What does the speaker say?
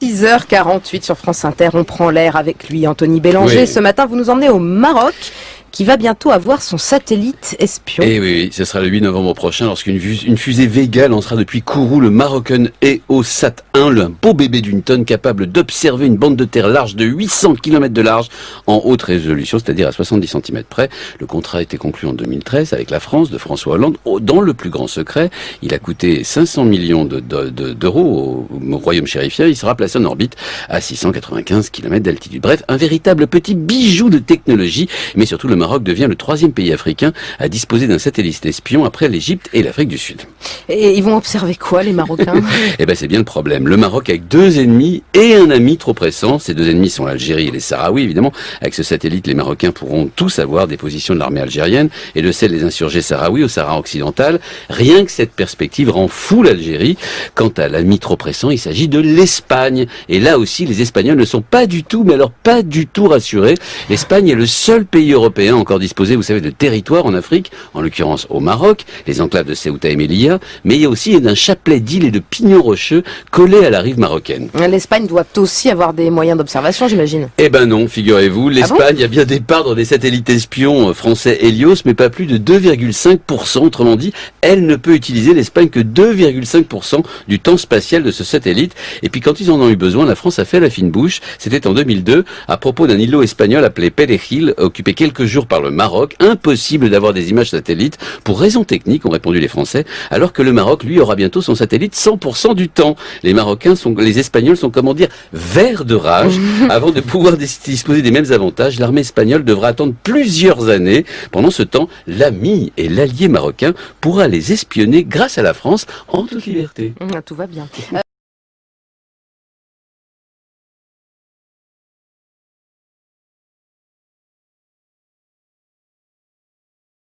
6h48 sur France Inter, on prend l'air avec lui, Anthony Bélanger. Oui. Ce matin, vous nous emmenez au Maroc, qui va bientôt avoir son satellite espion. Et oui, ce sera le 8 novembre prochain lorsqu'une fusée Vega lancera depuis Kourou le Moroccan EOSat 1, un beau bébé d'une tonne capable d'observer une bande de terre large de 800 km de large en haute résolution, c'est-à-dire à 70 cm près. Le contrat a été conclu en 2013 avec la France de François Hollande dans le plus grand secret. Il a coûté 500 millions d'euros au royaume chérifien. Il sera placé en orbite à 695 km d'altitude. Bref, un véritable petit bijou de technologie, mais surtout le Maroc devient le 3e pays africain à disposer d'un satellite espion après l'Égypte et l'Afrique du Sud. Et ils vont observer quoi, les Marocains? Eh ben, c'est bien le problème. Le Maroc a 2 ennemis et un ami trop pressant. Ces 2 ennemis sont l'Algérie et les Sahraouis, évidemment. Avec ce satellite, les Marocains pourront tout savoir des positions de l'armée algérienne et de celles des insurgés sahraouis au Sahara occidental. Rien que cette perspective rend fou l'Algérie. Quant à l'ami trop pressant, il s'agit de l'Espagne. Et là aussi, les Espagnols ne sont pas du tout, mais alors pas du tout rassurés. L'Espagne est le seul pays européen encore disposé, vous savez, de territoire en Afrique, en l'occurrence au Maroc, les enclaves de Ceuta et Melilla, mais il y a aussi d'un chapelet d'îles et de pignons rocheux collés à la rive marocaine. L'Espagne doit aussi avoir des moyens d'observation, j'imagine. Eh ben non, figurez-vous, l'Espagne a bien des parts dans des satellites espions français Helios, mais pas plus de 2,5%. Autrement dit, elle ne peut utiliser l'Espagne que 2,5% du temps spatial de ce satellite. Et puis quand ils en ont eu besoin, la France a fait la fine bouche. C'était en 2002, à propos d'un îlot espagnol appelé Perejil, occupé quelques jours par le Maroc. Impossible d'avoir des images satellites pour raisons techniques, ont répondu les Français, alors que le Maroc, lui, aura bientôt son satellite 100% du temps. Les Espagnols sont, comment dire, verts de rage. Avant de pouvoir disposer des mêmes avantages, l'armée espagnole devra attendre plusieurs années. Pendant ce temps, l'ami et l'allié marocain pourra les espionner grâce à la France en toute liberté. Tout va bien.